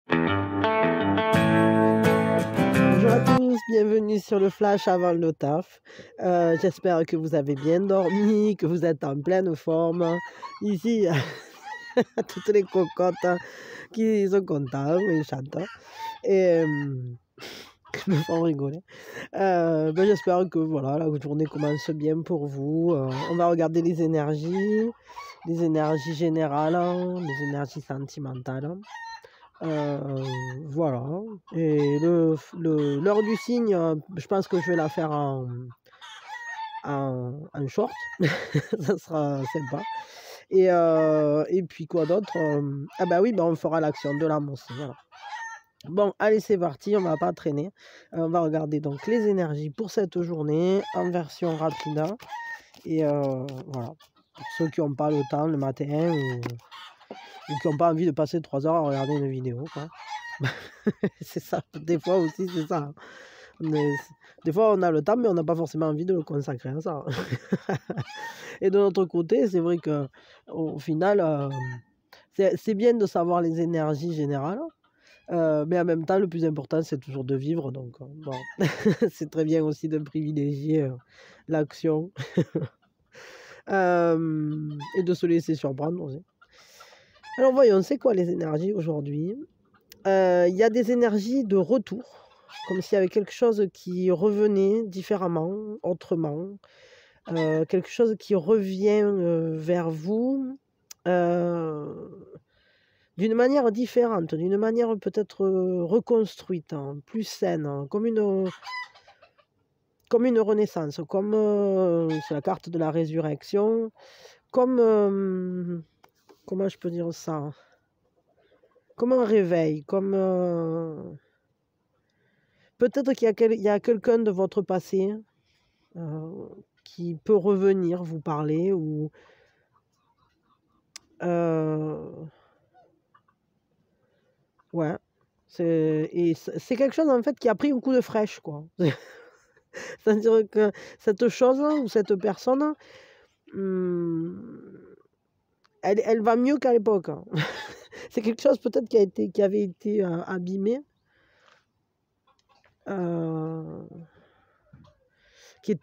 Bonjour à tous, bienvenue sur le flash avant le taf. J'espère que vous avez bien dormi, que vous êtes en pleine forme. Ici, toutes les cocottes qui sont contentes et chantent et qui me font rigoler. J'espère que voilà, la journée commence bien pour vous. On va regarder les énergies générales, les énergies sentimentales. Voilà et l'heure du cygne, je pense que je vais la faire en short. Ça sera sympa et puis quoi d'autre? Ah bah oui, bah, on fera l'action de l'âme aussi, voilà. Bon, allez, c'est parti, on va pas traîner. On va regarder donc les énergies pour cette journée en version rapide et voilà. Pour ceux qui ont pas le temps le matin ou qui ont pas envie de passer 3 heures à regarder une vidéo, quoi. C'est ça, des fois aussi, c'est ça, hein. Des fois, on a le temps, mais on n'a pas forcément envie de le consacrer à ça. Et de notre côté, c'est vrai qu'au final, c'est bien de savoir les énergies générales, mais en même temps, le plus important, c'est toujours de vivre, donc bon, c'est très bien aussi de privilégier, l'action, et de se laisser surprendre aussi. Alors voyons, c'est quoi les énergies aujourd'hui? Il y a des énergies de retour, comme s'il y avait quelque chose qui revenait différemment, autrement, quelque chose qui revient, vers vous, d'une manière différente, d'une manière peut-être, reconstruite, hein, plus saine, hein, comme une renaissance, comme, c'est la carte de la résurrection, comme, comment je peux dire ça? Comme un réveil, comme, peut-être qu'il y a quelqu'un de votre passé, qui peut revenir vous parler ou, ouais, c'est quelque chose en fait qui a pris un coup de fraîche, quoi. C'est-à-dire que cette chose ou cette personne, mmh, elle va mieux qu'à l'époque, hein. C'est quelque chose peut-être qui avait été, abîmé, heu qui est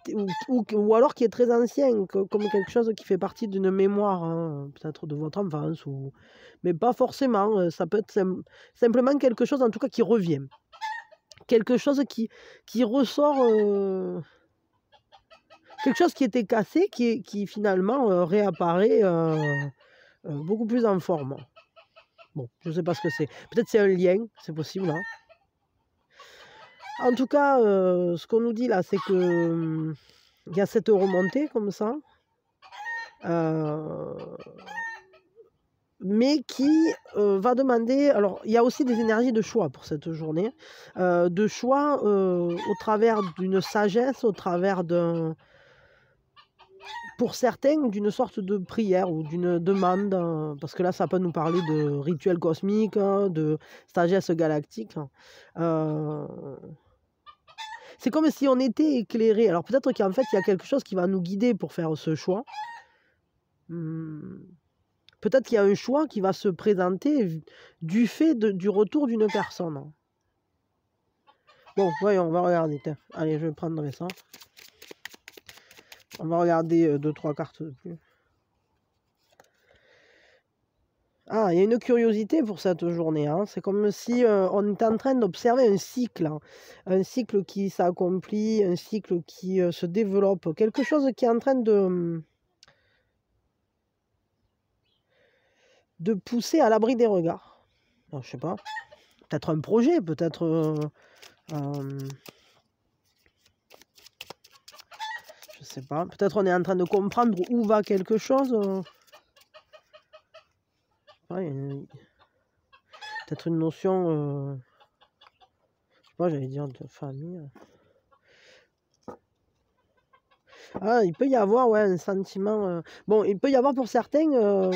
ou alors qui est très ancien, comme quelque chose qui fait partie d'une mémoire, hein, peut-être de votre enfance ou mais pas forcément, ça peut être simplement quelque chose en tout cas qui revient. Quelque chose qui ressort, quelque chose qui était cassé, qui finalement, réapparaît, beaucoup plus en forme. Bon, je sais pas ce que c'est. Peut-être c'est un lien, c'est possible, hein. En tout cas, ce qu'on nous dit là, c'est que, il y a cette remontée comme ça, heu mais qui, va demander alors il y a aussi des énergies de choix pour cette journée, de choix, au travers d'une sagesse, au travers pour certains, d'une sorte de prière ou d'une demande, parce que là, ça peut nous parler de rituels cosmiques, hein, de sagesse galactique, hein. C'est comme si on était éclairé. Alors peut-être qu'en fait, il y a quelque chose qui va nous guider pour faire ce choix. Mmh. Peut-être qu'il y a un choix qui va se présenter du fait du retour d'une personne. Bon, voyons, on va regarder, tiens. Allez, je vais prendre ça. On va regarder 2-3 cartes de plus. Ah, il y a une curiosité pour cette journée, hein. C'est comme si on était en train d'observer un cycle, hein. Un cycle qui s'accomplit, un cycle qui se développe, quelque chose qui est en train de pousser à l'abri des regards. Alors, je sais pas, peut-être un projet, peut-être je sais pas, peut-être on est en train de comprendre où va quelque chose. Ouais, peut-être une notion, je sais pas, j'allais dire de famille. Ah, il peut y avoir, ouais, un sentiment, bon, il peut y avoir pour certains,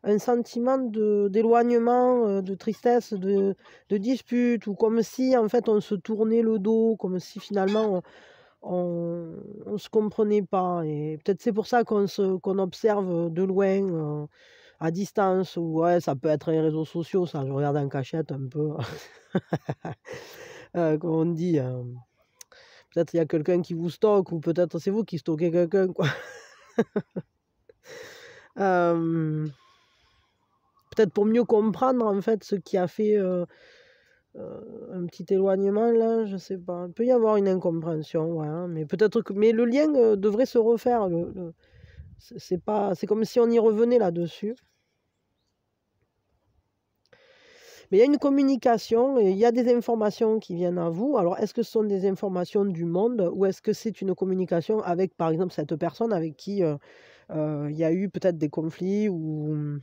un sentiment d'éloignement, de tristesse, de dispute ou comme si, en fait, on se tournait le dos, comme si finalement on se comprenait pas et peut-être c'est pour ça qu'on observe, de loin, à distance, ou ouais, ça peut être les réseaux sociaux, ça, je regarde en cachette un peu. Comme on dit, peut-être il y a quelqu'un qui vous stocke, ou peut-être c'est vous qui stockez quelqu'un, quoi. Peut-être pour mieux comprendre, en fait, ce qui a fait un petit éloignement, là, je sais pas. Il peut y avoir une incompréhension, ouais, hein, mais peut-être que... Mais le lien devrait se refaire. C'est pas... C'est comme si on y revenait là-dessus. Mais il y a une communication, et il y a des informations qui viennent à vous. Alors, est-ce que ce sont des informations du monde, ou est-ce que c'est une communication avec, par exemple, cette personne avec qui il y a eu peut-être des conflits, ou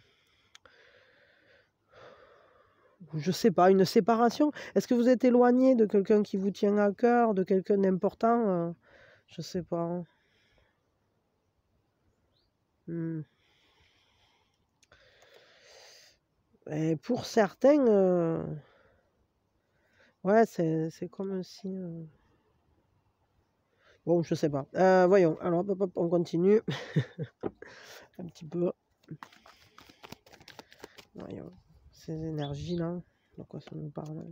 je sais pas, une séparation? Est-ce que vous êtes éloigné de quelqu'un qui vous tient à cœur, de quelqu'un d'important? Je sais pas. Hmm. Et pour certains, ouais, c'est comme si... Bon, je sais pas. Voyons, alors hop, hop, on continue. Un petit peu. Voyons, ces énergies-là, de quoi ça nous parle?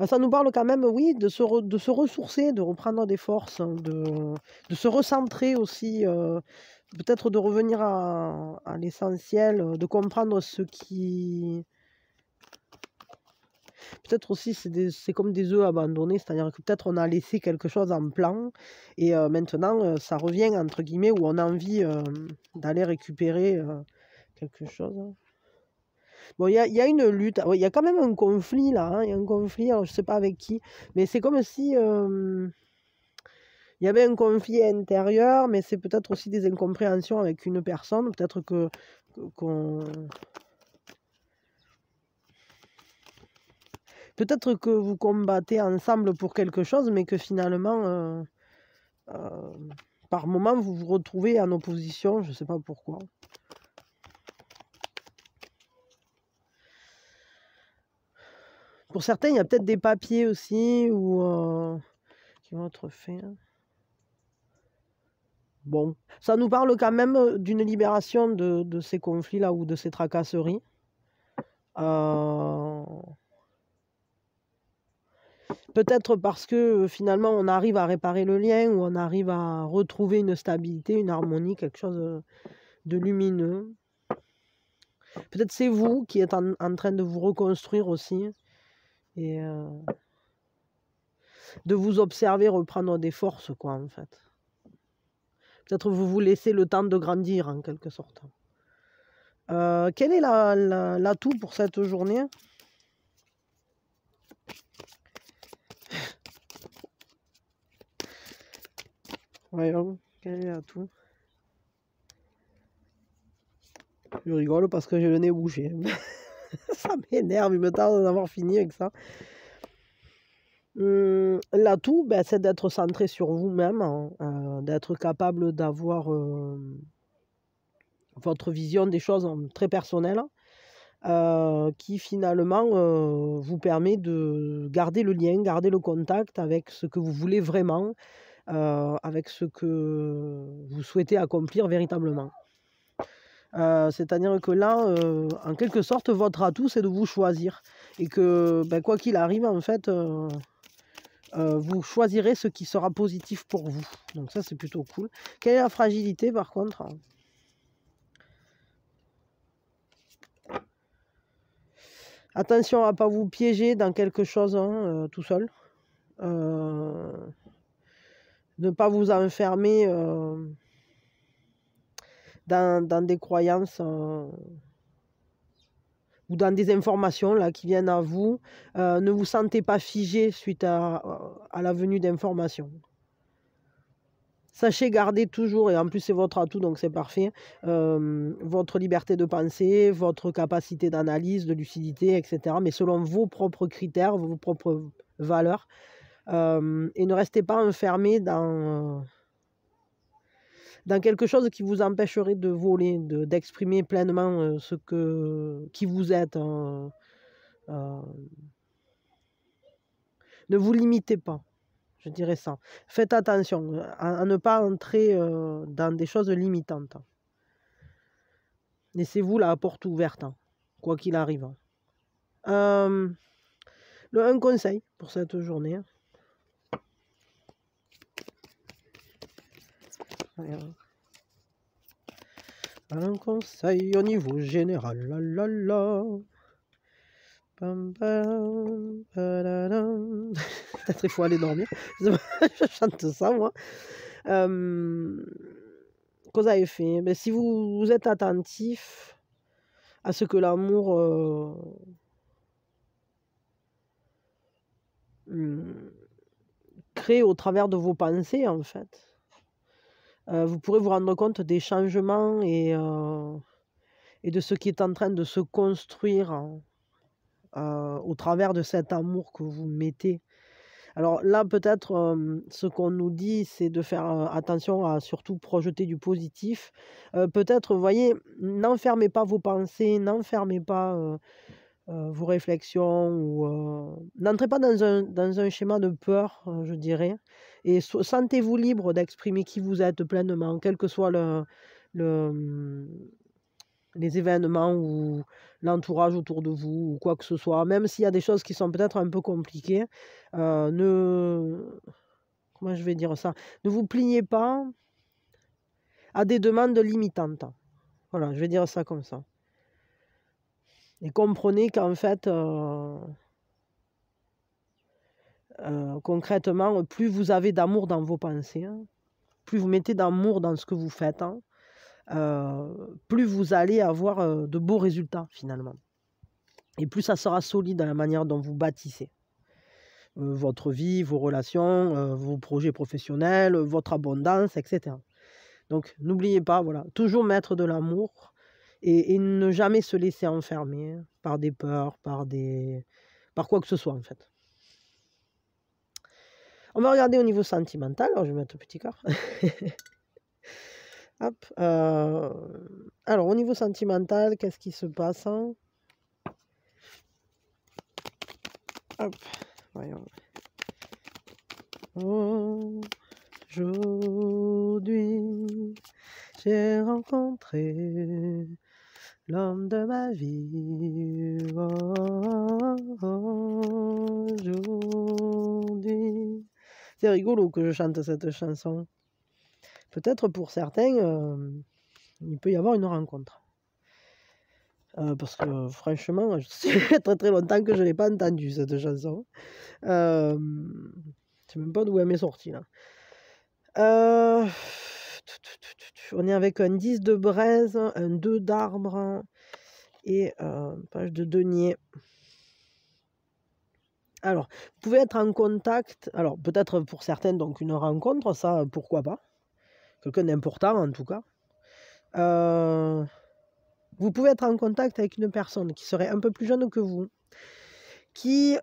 Ça nous parle quand même, oui, de se ressourcer, de reprendre des forces, hein, de se recentrer aussi, peut-être de revenir à l'essentiel, de comprendre ce qui... Peut-être aussi c'est comme des œufs abandonnés, c'est-à-dire que peut-être on a laissé quelque chose en plan, et maintenant ça revient, entre guillemets, où on a envie d'aller récupérer quelque chose. Bon, il y a une lutte, il y a quand même un conflit là, hein, il y a un conflit, alors je sais pas avec qui, mais c'est comme si il y avait un conflit intérieur, mais c'est peut-être aussi des incompréhensions avec une personne, peut-être qu'on... Peut-être que vous combattez ensemble pour quelque chose, mais que finalement, par moment, vous vous retrouvez en opposition, je ne sais pas pourquoi. Pour certains, il y a peut-être des papiers aussi, ou qui vont être faits. Bon, ça nous parle quand même d'une libération de ces conflits-là, ou de ces tracasseries. Peut-être parce que finalement on arrive à réparer le lien, ou on arrive à retrouver une stabilité, une harmonie, quelque chose de lumineux. Peut-être c'est vous qui êtes en train de vous reconstruire aussi, et de vous observer reprendre des forces, quoi, en fait. Peut-être vous vous laissez le temps de grandir, en quelque sorte. Quel est l'atout pour cette journée? Voyons, quel est l'atout? Je rigole parce que j'ai le nez bouché. Ça m'énerve, il me tarde d'avoir fini avec ça. L'atout, c'est d'être centré sur vous-même, hein, d'être capable d'avoir votre vision des choses très personnelle, qui finalement vous permet de garder le lien, garder le contact avec ce que vous voulez vraiment, avec ce que vous souhaitez accomplir véritablement. C'est-à-dire que là, en quelque sorte, votre atout, c'est de vous choisir. Et que, quoi qu'il arrive, en fait, vous choisirez ce qui sera positif pour vous. Donc ça, c'est plutôt cool. Quelle est la fragilité, par contre? Attention à ne pas vous piéger dans quelque chose, hein, tout seul. Ne pas vous enfermer dans des croyances ou dans des informations là, qui viennent à vous. Ne vous sentez pas figé suite à la venue d'informations. Sachez garder toujours, et en plus c'est votre atout, donc c'est parfait, votre liberté de penser, votre capacité d'analyse, de lucidité, etc. Mais selon vos propres critères, vos propres valeurs. Et ne restez pas enfermé dans quelque chose qui vous empêcherait de voler, d'exprimer pleinement qui vous êtes. Ne vous limitez pas, je dirais ça. Faites attention à ne pas entrer dans des choses limitantes. Laissez-vous la porte ouverte, hein, quoi qu'il arrive. Hein. Un conseil pour cette journée. Hein. Un conseil au niveau général. La, la, la. Pam, pam, padadam. Peut-être il faut aller dormir. Je chante ça, moi. Qu'est-ce que vous avez fait? Mais si vous êtes attentif à ce que l'amour crée au travers de vos pensées, en fait, vous pourrez vous rendre compte des changements et de ce qui est en train de se construire au travers de cet amour que vous mettez. Alors là, peut-être, ce qu'on nous dit, c'est de faire attention à surtout projeter du positif. Peut-être, vous voyez, n'enfermez pas vos pensées, n'enfermez pas vos réflexions, ou n'entrez pas dans un schéma de peur, je dirais. Et sentez-vous libre d'exprimer qui vous êtes pleinement, quel que soit les événements ou l'entourage autour de vous ou quoi que ce soit. Même s'il y a des choses qui sont peut-être un peu compliquées, comment je vais dire ça? Ne vous pliez pas à des demandes limitantes. Voilà, je vais dire ça comme ça. Et comprenez qu'en fait, concrètement, plus vous avez d'amour dans vos pensées, hein, plus vous mettez d'amour dans ce que vous faites, hein, plus vous allez avoir de beaux résultats finalement. Et plus ça sera solide dans la manière dont vous bâtissez votre vie, vos relations, vos projets professionnels, votre abondance, etc. Donc n'oubliez pas, voilà, toujours mettre de l'amour et ne jamais se laisser enfermer par des peurs, par quoi que ce soit en fait. On va regarder au niveau sentimental. Alors je vais mettre un petit cœur. Hop. Alors au niveau sentimental, qu'est-ce qui se passe, hein? Hop. Voyons. Aujourd'hui, j'ai rencontré l'homme de ma vie. Aujourd'hui. C'est rigolo que je chante cette chanson. Peut-être pour certains, il peut y avoir une rencontre. Parce que franchement, ça fait très très longtemps que je ne l'ai pas entendue, cette chanson. Je ne sais même pas d'où elle m'est sortie là. On est avec un 10 de braise, un 2 d'arbre et page de denier. Alors, vous pouvez être en contact, alors peut-être pour certaines, donc une rencontre, ça, pourquoi pas. Quelqu'un d'important en tout cas. Vous pouvez être en contact avec une personne qui serait un peu plus jeune que vous, qui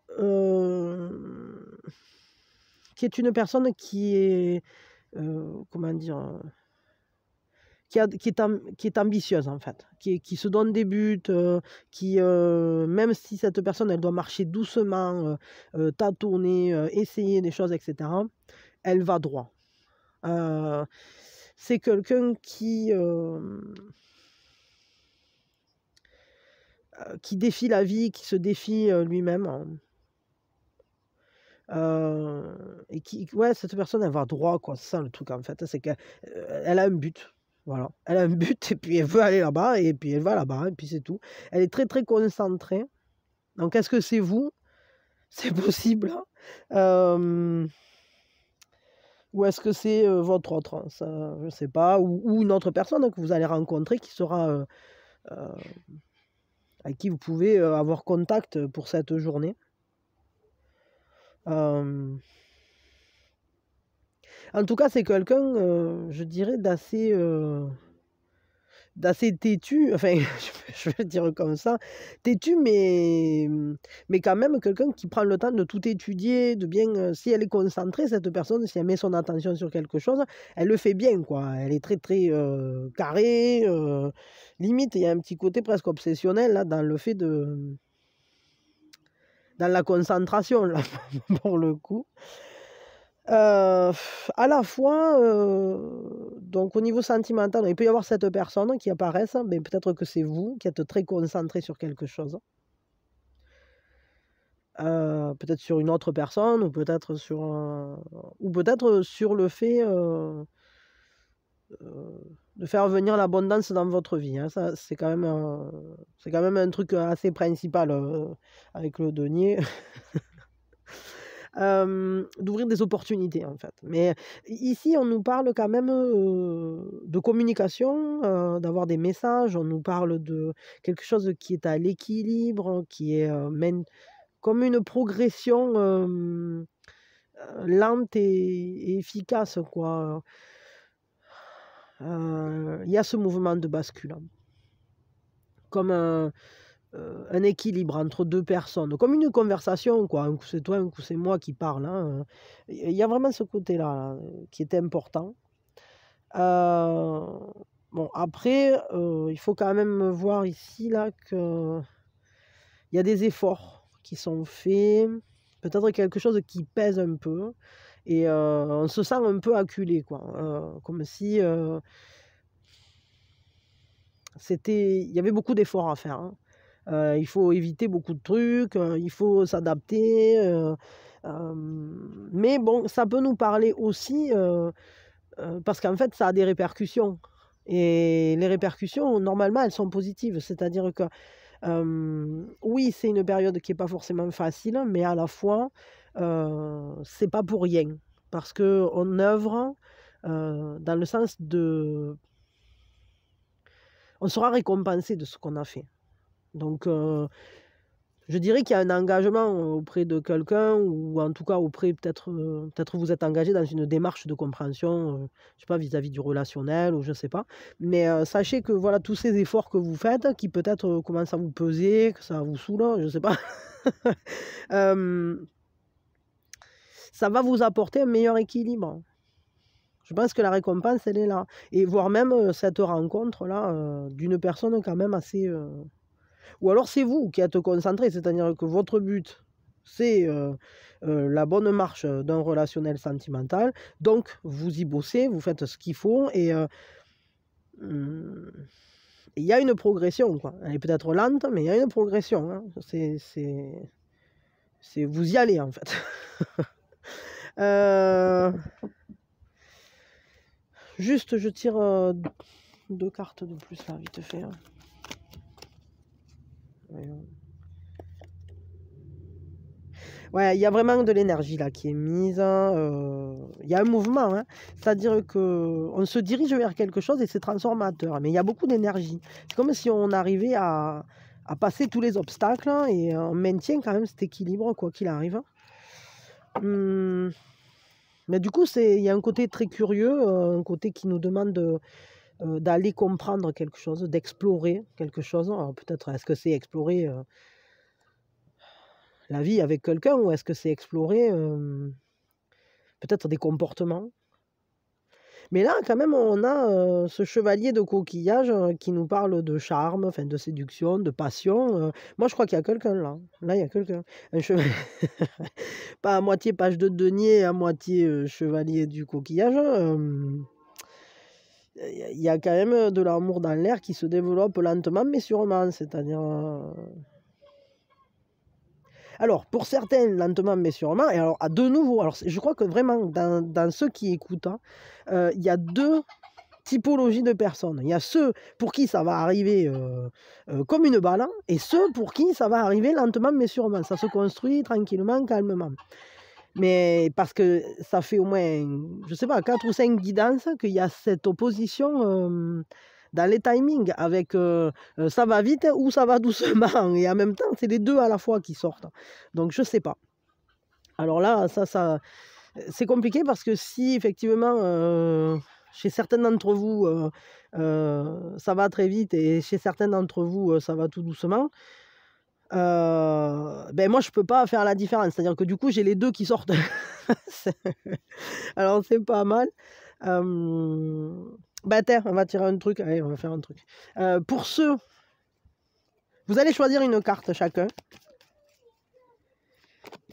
est une personne qui est, comment dire, qui est ambitieuse en fait, qui se donne des buts, même si cette personne elle doit marcher doucement, tâtonner, essayer des choses, etc., elle va droit. C'est quelqu'un qui défie la vie, qui se défie lui-même. Et cette personne, elle va droit, quoi. C'est ça le truc, en fait. C'est qu'elle a un but. Voilà. Elle a un but, et puis elle veut aller là-bas, et puis elle va là-bas, et puis c'est tout. Elle est très, très concentrée. Donc, est-ce que c'est vous? C'est possible. Ou est-ce que c'est votre autre? Ça, je ne sais pas. Ou une autre personne que vous allez rencontrer qui sera... avec qui vous pouvez avoir contact pour cette journée. En tout cas, c'est quelqu'un, je dirais, d'assez têtu, enfin, je vais le dire comme ça, têtu, mais quand même quelqu'un qui prend le temps de tout étudier, de bien, si elle est concentrée, cette personne, si elle met son attention sur quelque chose, elle le fait bien, quoi. Elle est très, très carrée, limite, il y a un petit côté presque obsessionnel, là, dans le fait de... dans la concentration, là, pour le coup. À la fois Donc au niveau sentimental, il peut y avoir cette personne qui apparaisse, mais peut-être que c'est vous qui êtes très concentré sur quelque chose. Peut-être sur une autre personne ou peut-être sur le fait, de faire venir l'abondance dans votre vie, hein. Ça, c'est quand même un truc, assez principal, avec le denier. D'ouvrir des opportunités, en fait. Mais ici, on nous parle quand même, de communication, d'avoir des messages. On nous parle de quelque chose qui est à l'équilibre, qui est, comme une progression, lente et efficace, quoi. Il y a ce mouvement de bascule, hein. Comme un équilibre entre 2 personnes, comme une conversation, quoi. Un coup c'est toi, un coup c'est moi qui parle, hein, il y a vraiment ce côté-là, qui est important. Bon après, il faut quand même voir ici, là, qu'il y a des efforts qui sont faits, peut-être quelque chose qui pèse un peu et on se sent un peu acculé, quoi, comme si, il y avait beaucoup d'efforts à faire, hein. Il faut éviter beaucoup de trucs, il faut s'adapter, mais bon, ça peut nous parler aussi, parce qu'en fait, ça a des répercussions et les répercussions, normalement, elles sont positives. C'est-à-dire que, oui, c'est une période qui est pas forcément facile, mais à la fois, c'est pas pour rien parce qu'on œuvre, dans le sens de on sera récompensé de ce qu'on a fait. Donc je dirais qu'il y a un engagement auprès de quelqu'un ou en tout cas auprès peut-être vous êtes engagé dans une démarche de compréhension, je sais pas, vis-à-vis du relationnel ou je sais pas. Mais sachez que voilà, tous ces efforts que vous faites, qui peut-être, commencent à vous peser, que ça vous saoule, je sais pas. Hem, Ça va vous apporter un meilleur équilibre. Je pense que la récompense, elle est là et voire même, cette rencontre-là, d'une personne quand même assez, ou alors c'est vous qui êtes concentré, c'est-à-dire que votre but, c'est, la bonne marche, d'un relationnel sentimental. Donc vous y bossez, vous faites ce qu'il faut et mmh, il y a une progression, quoi. Elle est peut-être lente, mais il y a une progression, hein. C'est vous y allez, en fait. Heu, Juste je tire, 2 cartes de plus là, vite fait, hein. Voyons. Ouais, il y a vraiment de l'énergie là qui est mise, il y a un mouvement, hein. C'est-à-dire qu'on se dirige vers quelque chose et c'est transformateur, mais il y a beaucoup d'énergie. C'est comme si on arrivait à passer tous les obstacles et on maintient quand même cet équilibre quoi qu'il arrive. Mmh, mais du coup, il y a un côté très curieux, un côté qui nous demande d'aller comprendre quelque chose, d'explorer quelque chose. Alors peut-être, est-ce que c'est explorer, la vie avec quelqu'un ou est-ce que c'est explorer, peut-être des comportements? Mais là, quand même, on a, ce chevalier de coquillage, qui nous parle de charme, enfin de séduction, de passion, moi je crois qu'il y a quelqu'un là. Là, il y a quelqu'un. Un cheva Pas à moitié page de denier, à moitié, chevalier du coquillage, il y a quand même, de l'amour dans l'air qui se développe lentement mais sûrement. C'est-à-dire, alors pour certains lentement mais sûrement et alors à de nouveau, alors je crois que vraiment dans ceux qui écoutent, hein, il y a 2 typologie de personnes. Il y a ceux pour qui ça va arriver, comme une balle et ceux pour qui ça va arriver lentement mais sûrement. Ça se construit tranquillement, calmement. Mais parce que ça fait au moins, je sais pas, 4 ou 5 guidances qu'il y a cette opposition, dans les timings avec, ça va vite ou ça va doucement et en même temps, c'est les 2 à la fois qui sortent. Donc je sais pas. Alors là, c'est compliqué parce que si effectivement, chez certains d'entre vous, ça va très vite et chez certains d'entre vous, ça va tout doucement, beh, moi je peux pas faire la différence. C'est-à-dire que du coup, j'ai les 2 qui sortent. C'est Alors c'est pas mal. Bah, tiens, on va tirer un truc, allez, on va faire un truc. Pour ceux Vous allez choisir une carte chacun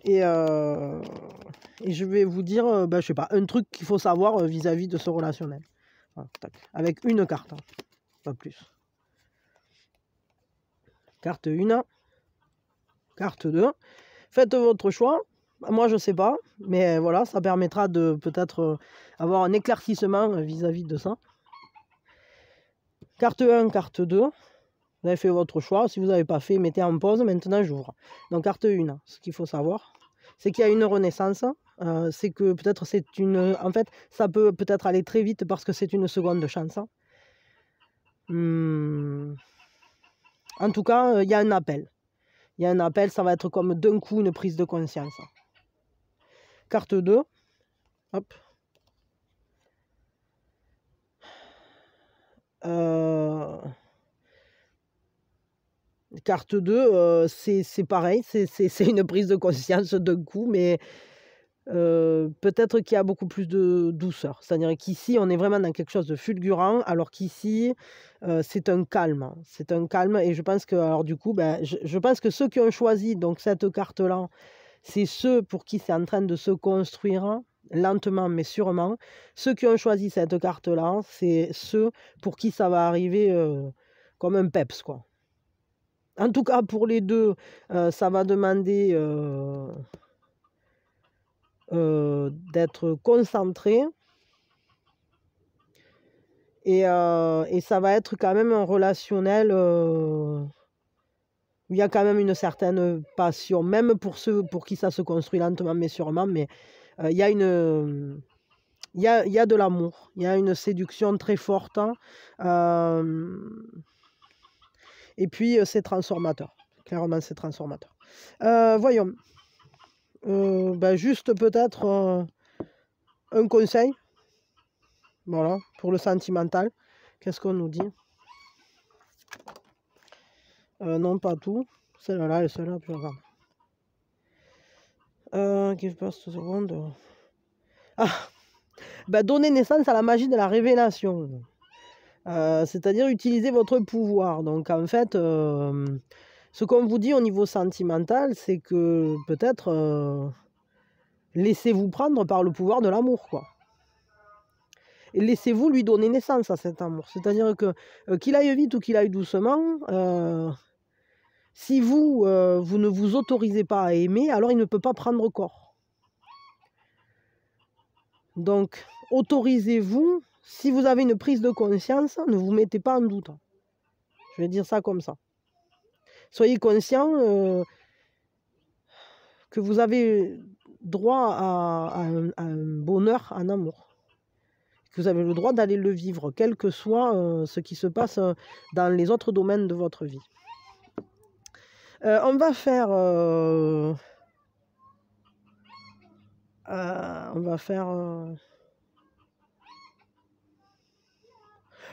et je vais vous dire, bah, je sais pas, un truc qu'il faut savoir, vis-à-vis de ce relationnel. Voilà, tac. Avec une carte, hein, pas plus. Carte 1, carte 2. Faites votre choix. Moi, je sais pas, mais voilà, ça permettra de peut-être avoir un éclaircissement vis-à-vis de ça. Carte 1, carte 2. Vous avez fait votre choix. Si vous n'avez pas fait, mettez en pause. Maintenant, j'ouvre. Donc, carte 1, ce qu'il faut savoir, c'est qu'il y a une renaissance. C'est que peut-être c'est une... En fait, ça peut peut-être aller très vite parce que c'est une seconde chance. En tout cas, il y a un appel. Il y a un appel, ça va être comme d'un coup une prise de conscience. Carte 2. Hop. Carte 2, c'est pareil, c'est une prise de conscience d'un coup, mais peut-être qu'il y a beaucoup plus de douceur. C'est-à-dire qu'ici, on est vraiment dans quelque chose de fulgurant, alors qu'ici, c'est un calme. C'est un calme, et je pense que, alors du coup, ben, je pense que ceux qui ont choisi donc cette carte-là, c'est ceux pour qui c'est en train de se construire, lentement mais sûrement. Ceux qui ont choisi cette carte-là, c'est ceux pour qui ça va arriver comme un peps, quoi. En tout cas, pour les deux, ça va demander d'être concentré. Et ça va être quand même un relationnel où il y a quand même une certaine passion, même pour ceux pour qui ça se construit lentement mais sûrement, mais il y a une... Il y a de l'amour, il y a une séduction très forte, hein. Et puis c'est transformateur, clairement c'est transformateur. Voyons, ben, juste peut-être un conseil, voilà, pour le sentimental. Qu'est-ce qu'on nous dit? Non, pas tout. Celle-là et celle-là, puis regarde. Give birth to the wonder. Ah, ben, donner naissance à la magie de la révélation. C'est-à-dire utiliser votre pouvoir. Donc en fait, ce qu'on vous dit au niveau sentimental, c'est que peut-être laissez-vous prendre par le pouvoir de l'amour, quoi. Et laissez-vous lui donner naissance à cet amour. C'est-à-dire que qu'il aille vite ou qu'il aille doucement, si vous, vous ne vous autorisez pas à aimer, alors il ne peut pas prendre corps. Donc, autorisez-vous. Si vous avez une prise de conscience, ne vous mettez pas en doute. Je vais dire ça comme ça. Soyez conscient que vous avez droit à un bonheur en amour. Que vous avez le droit d'aller le vivre, quel que soit ce qui se passe dans les autres domaines de votre vie. On va faire...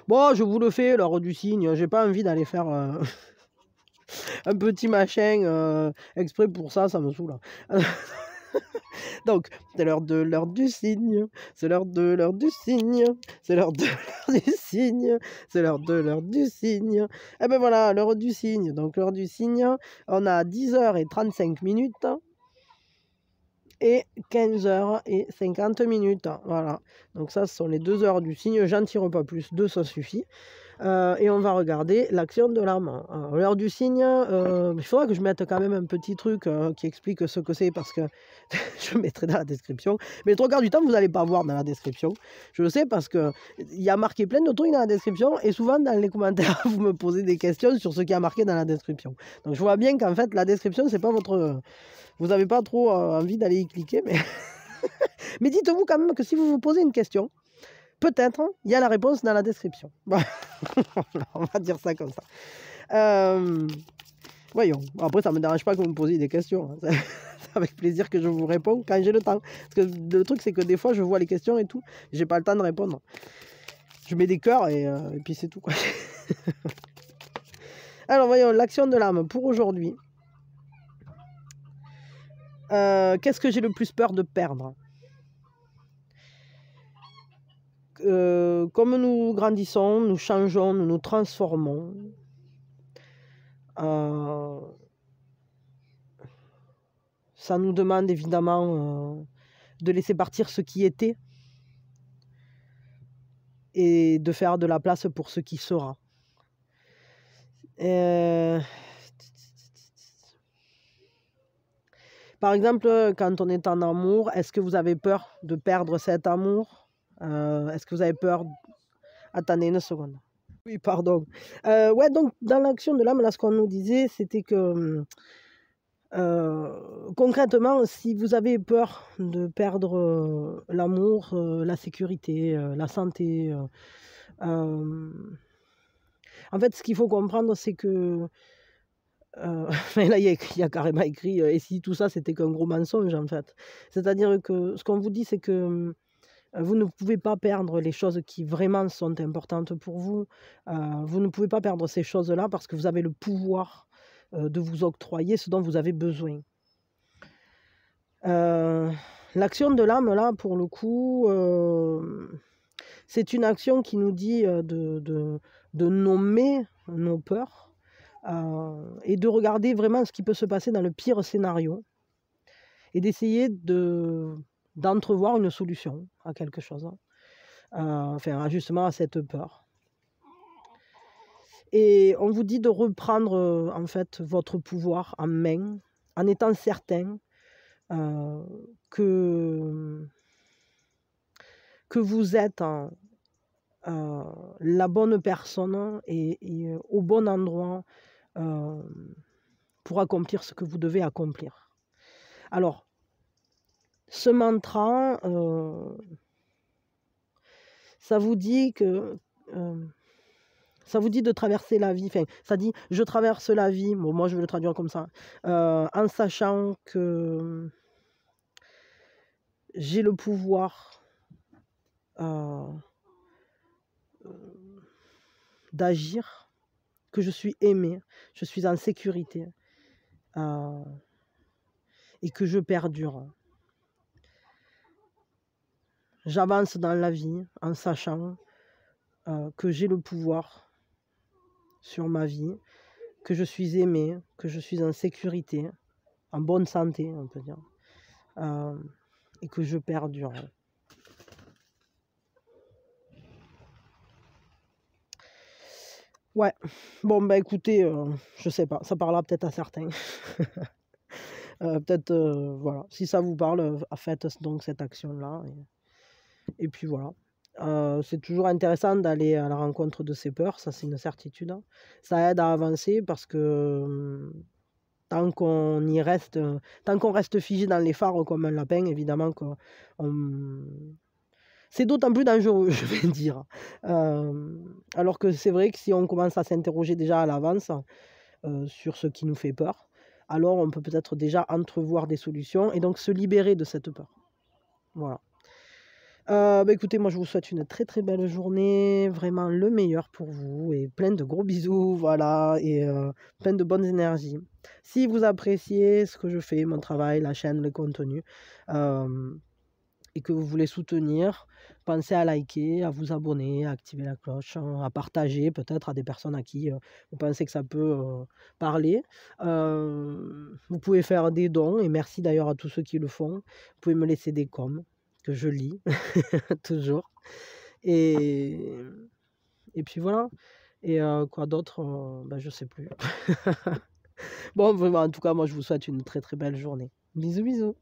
Bon, je vous le fais, l'heure du cygne. J'ai pas envie d'aller faire un petit machin exprès pour ça, ça me saoule. Donc, c'est l'heure du cygne. C'est l'heure du cygne. C'est l'heure du cygne. C'est l'heure du cygne. Et ben voilà, l'heure du cygne. Donc, l'heure du cygne, on a 10h35 et 15h50. Voilà. Donc ça, ce sont les 2 heures du cygne. J'en tire pas plus. 2, ça suffit. Et on va regarder l'action de l'âme. L'heure du cygne, il faudra que je mette quand même un petit truc qui explique ce que c'est, parce que je le mettrai dans la description. Mais le 3/4 du temps, vous n'allez pas voir dans la description. Je le sais parce qu'il y a marqué plein de trucs dans la description, et souvent dans les commentaires, vous me posez des questions sur ce qui a marqué dans la description. Donc je vois bien qu'en fait, la description, c'est pas votre... Vous n'avez pas trop envie d'aller y cliquer, mais... mais dites-vous quand même que si vous vous posez une question, peut-être il y a la réponse dans la description. On va dire ça comme ça. Voyons. Après, ça ne me dérange pas que vous me posiez des questions. C'est avec plaisir que je vous réponds quand j'ai le temps. Parce que le truc, c'est que des fois, je vois les questions et tout. J'ai pas le temps de répondre. Je mets des cœurs et puis c'est tout, quoi. Alors, voyons, l'action de l'âme pour aujourd'hui. Qu'est-ce que j'ai le plus peur de perdre? Comme nous grandissons, nous changeons, nous nous transformons. Ça nous demande évidemment de laisser partir ce qui était. et de faire de la place pour ce qui sera. Euh, Par exemple, quand on est en amour, est-ce que vous avez peur de perdre cet amour? Est-ce que vous avez peur? Attendez une seconde. Oui, pardon. Ouais, donc dans l'action de l'âme, là, ce qu'on nous disait, c'était que concrètement, si vous avez peur de perdre l'amour, la sécurité, la santé, en fait, ce qu'il faut comprendre, c'est que là, il y a carrément écrit et si tout ça, c'était qu'un gros mensonge, en fait. C'est-à-dire que ce qu'on vous dit, c'est que vous ne pouvez pas perdre les choses qui vraiment sont importantes pour vous. Vous ne pouvez pas perdre ces choses-là parce que vous avez le pouvoir de vous octroyer ce dont vous avez besoin. L'action de l'âme, là, pour le coup, c'est une action qui nous dit de nommer nos peurs et de regarder vraiment ce qui peut se passer dans le pire scénario et d'essayer d'entrevoir une solution à quelque chose, enfin justement à cette peur. Et on vous dit de reprendre en fait votre pouvoir en main en étant certain que vous êtes la bonne personne et au bon endroit pour accomplir ce que vous devez accomplir. Alors, ce mantra, ça vous dit que... ça vous dit de traverser la vie, enfin, ça dit « je traverse la vie », bon, moi je vais le traduire comme ça, en sachant que j'ai le pouvoir d'agir, que je suis aimée, je suis en sécurité et que je perdure. J'avance dans la vie en sachant que j'ai le pouvoir sur ma vie, que je suis aimée, que je suis en sécurité, en bonne santé, on peut dire, et que je perdure. Ouais, bon, bah écoutez, je sais pas, ça parlera peut-être à certains. Peut-être, voilà, si ça vous parle, faites donc cette action-là. Et puis voilà. C'est toujours intéressant d'aller à la rencontre de ses peurs, ça c'est une certitude. Ça aide à avancer parce que tant qu'on y reste, tant qu'on reste figé dans les phares comme un lapin, évidemment que c'est d'autant plus dangereux, je vais dire. Alors que c'est vrai que si on commence à s'interroger déjà à l'avance sur ce qui nous fait peur, alors on peut peut-être déjà entrevoir des solutions et donc se libérer de cette peur. Voilà. Bah écoutez, moi je vous souhaite une très très belle journée, vraiment le meilleur pour vous et plein de gros bisous, voilà, et plein de bonnes énergies. Si vous appréciez ce que je fais, mon travail, la chaîne, le contenu, et que vous voulez soutenir, pensez à liker, à vous abonner, à activer la cloche, à partager peut-être à des personnes à qui vous pensez que ça peut parler. Vous pouvez faire des dons, et merci d'ailleurs à tous ceux qui le font. Vous pouvez me laisser des coms, que je lis, toujours. Et puis voilà. Et quoi d'autre bah, je sais plus. Bon, en tout cas, moi je vous souhaite une très très belle journée. Bisous, bisous.